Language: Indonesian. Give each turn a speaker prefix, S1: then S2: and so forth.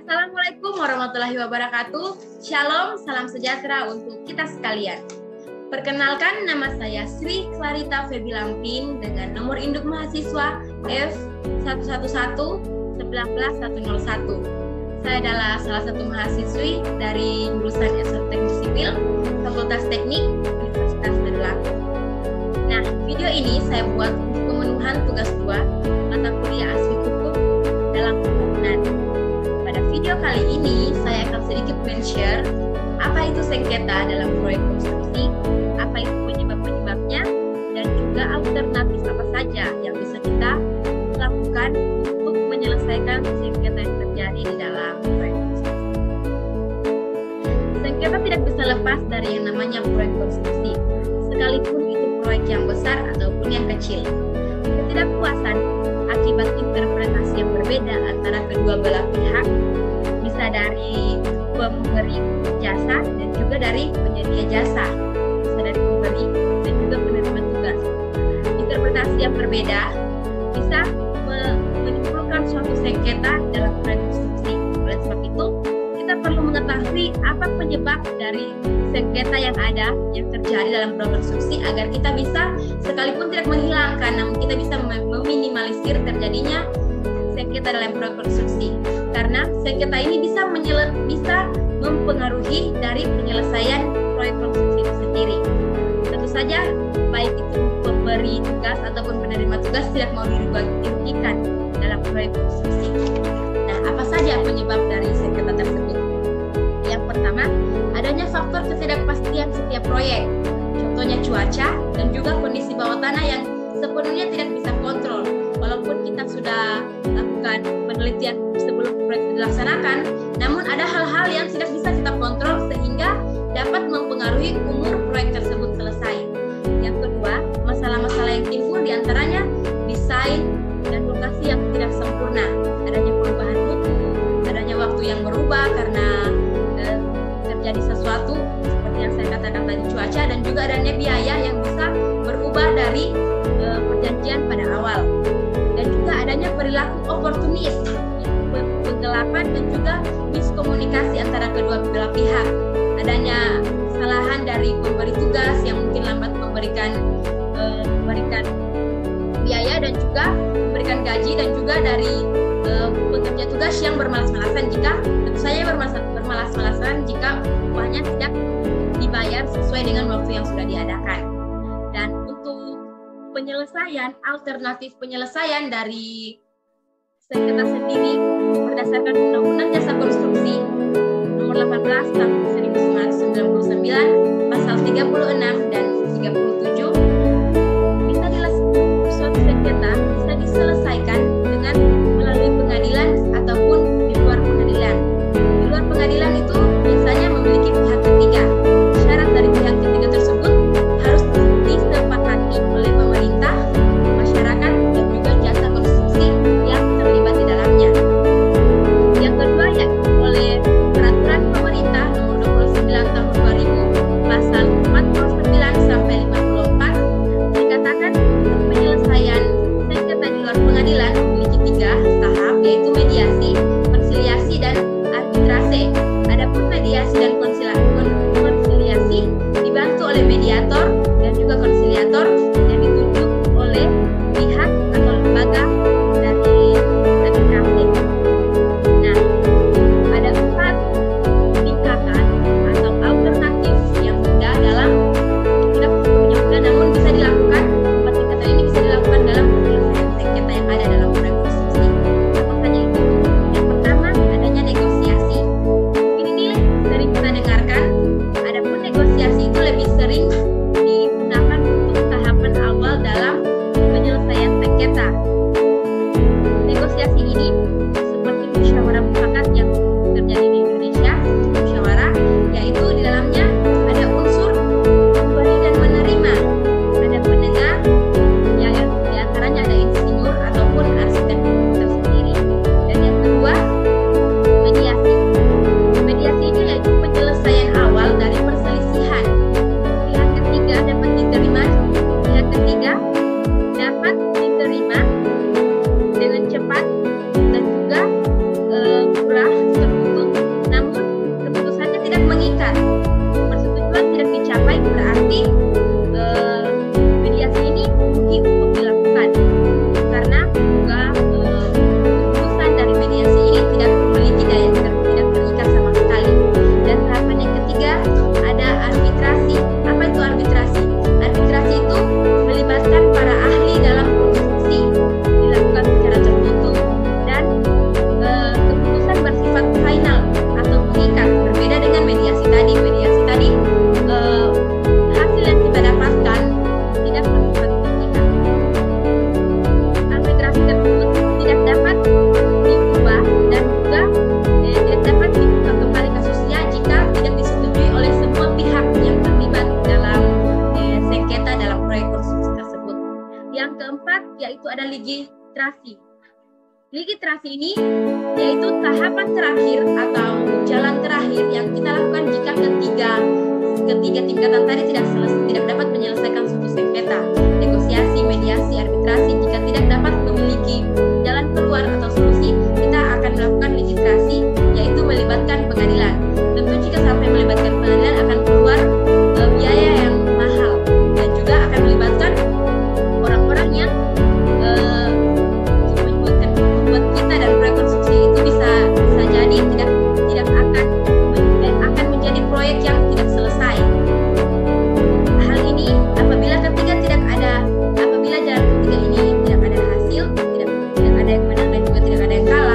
S1: Assalamualaikum warahmatullahi wabarakatuh. Shalom, salam sejahtera untuk kita sekalian. Perkenalkan, nama saya Sri Clarita Febi Lampin dengan nomor induk mahasiswa F11119101. Saya adalah salah satu mahasiswi dari jurusan S1 Teknik Sipil, Fakultas Teknik, Universitas Tadulako. Nah, video ini saya buat untuk pemenuhan tugas 2 mata kuliah Asli Hukum dalam Pembangunan. Pada video kali ini, saya akan sedikit men-share apa itu sengketa dalam proyek konstruksi, apa itu penyebab-penyebabnya, dan juga alternatif apa saja yang bisa kita lakukan untuk menyelesaikan sengketa yang terjadi di dalam proyek konstruksi. Sengketa tidak bisa lepas dari yang namanya proyek konstruksi, sekalipun itu proyek yang besar ataupun yang kecil. Ketidakpuasan akibat interpretasi yang berbeda antara kedua belah pihak bisa dari pemberi jasa dan juga dari penyedia jasa, bisa dari pemberi dan juga penerima tugas. Interpretasi yang berbeda bisa menimbulkan suatu sengketa dalam proyek konstruksi. Oleh sebab itu, kita perlu mengetahui apa penyebab dari sengketa yang ada yang terjadi dalam proyek konstruksi agar kita bisa sekalipun tidak menghilangkan, namun kita bisa meminimalisir terjadinya sengketa dalam proyek konstruksi. Karena sengketa ini bisa mempengaruhi dari penyelesaian proyek konstruksi itu sendiri. Tentu saja, baik itu pemberi tugas ataupun penerima tugas tidak mau dirugikan dalam proyek konstruksi. Nah, apa saja penyebab dari sengketa tersebut? Yang pertama, adanya faktor ketidakpastian setiap proyek. Contohnya cuaca dan juga kondisi bawah tanah yang sepenuhnya tidak bisa kontrol. Walaupun kita sudah lakukan penelitian sebelum proyek dilaksanakan, namun ada hal-hal yang tidak bisa kita kontrol sehingga dapat mempengaruhi umur proyek tersebut selesai. Yang kedua, masalah-masalah yang timbul diantaranya desain dan lokasi yang tidak sempurna, adanya perubahan mutu, adanya waktu yang berubah karena terjadi sesuatu seperti yang saya katakan tadi, cuaca, dan juga adanya biaya yang bisa berubah dari perjanjian pada awal. Dan juga adanya perilaku oportunis, penggelapan dan juga miskomunikasi antara kedua belah pihak. Adanya kesalahan dari pemberi tugas yang mungkin lambat memberikan biaya dan juga memberikan gaji, dan juga dari pekerja tugas yang bermalas-malasan jika tentu saja bermalas-malasan jika upahnya tidak dibayar sesuai dengan waktu yang sudah diadakan. Dan untuk alternatif penyelesaian dari sengketa sendiri berdasarkan Undang-Undang Jasa Konstruksi Nomor 18 Tahun 1999 Pasal 36 dan 37, suatu sengketa bisa diselesaikan dengan melalui pengadilan ataupun di luar pengadilan. Di luar pengadilan itu biasanya memiliki pihak ketiga. Syarat dari pihak ketiga tersebut harus disepakati oleh pemerintah, masyarakat, dan juga jasa konstruksi yang terlibat di dalamnya. Yang kedua, yaitu oleh Peraturan Pemerintah Nomor 29 Tahun 2000 Pasal 49 sampai 54 dikatakan untuk penyelesaian sengketa di luar pengadilan memiliki 3 tahap, yaitu mediasi, konsiliasi, dan arbitrase. Adapun mediasi dan konsiliasi dibantu oleh mediator dan juga konsiliator yang ditunjuk oleh pihak atau lembaga dari arbitrase. Nah, ada 4 tingkatan atau alternatif yang mudah tidak mudah namun bisa dilakukan. 4 tingkatan ini bisa dilakukan dalam penyelesaian sengketa yang ada dalam proyek konstruksi. Apa saja itu? Yang pertama, adanya negosiasi. Ini sering kita dengarkan. Adapun negosiasi itu lebih sering digunakan untuk tahapan awal dalam penyelesaian sengketa. Negosiasi ini seperti musyawarah mufakat yang terjadi di Indonesia, musyawarah, yaitu di dalamnya ada unsur pemberi dan menerima, ada pendengar, yang diantaranya ada insinyur ataupun arsitek tersendiri. Dan yang kedua, mediasi. Mediasi ini yaitu penyelesaian awal dari perselisihan. Pihak ketiga dapat diterima dengan cepat dan juga murah likuiditas. Likuiditas ini yaitu tahapan terakhir atau jalan terakhir yang kita lakukan jika ketiga tingkatan tadi tidak dapat menyelesaikan suatu sengketa, negosiasi, mediasi, arbitrasi. Jika tidak dapat memiliki jalan keluar atau solusi, kita akan melakukan likuiditas, yaitu melibatkan pengadilan. Tentu jika sampai melibatkan pengadilan akan keluar biaya yang mahal dan juga akan melibatkan orang-orang yang membuat kita dan rekonstruksi itu bisa jadi tidak akan menjadi proyek yang tidak selesai. Hal ini apabila jalan ketiga ini tidak ada hasil, tidak ada yang menang dan juga tidak ada yang kalah,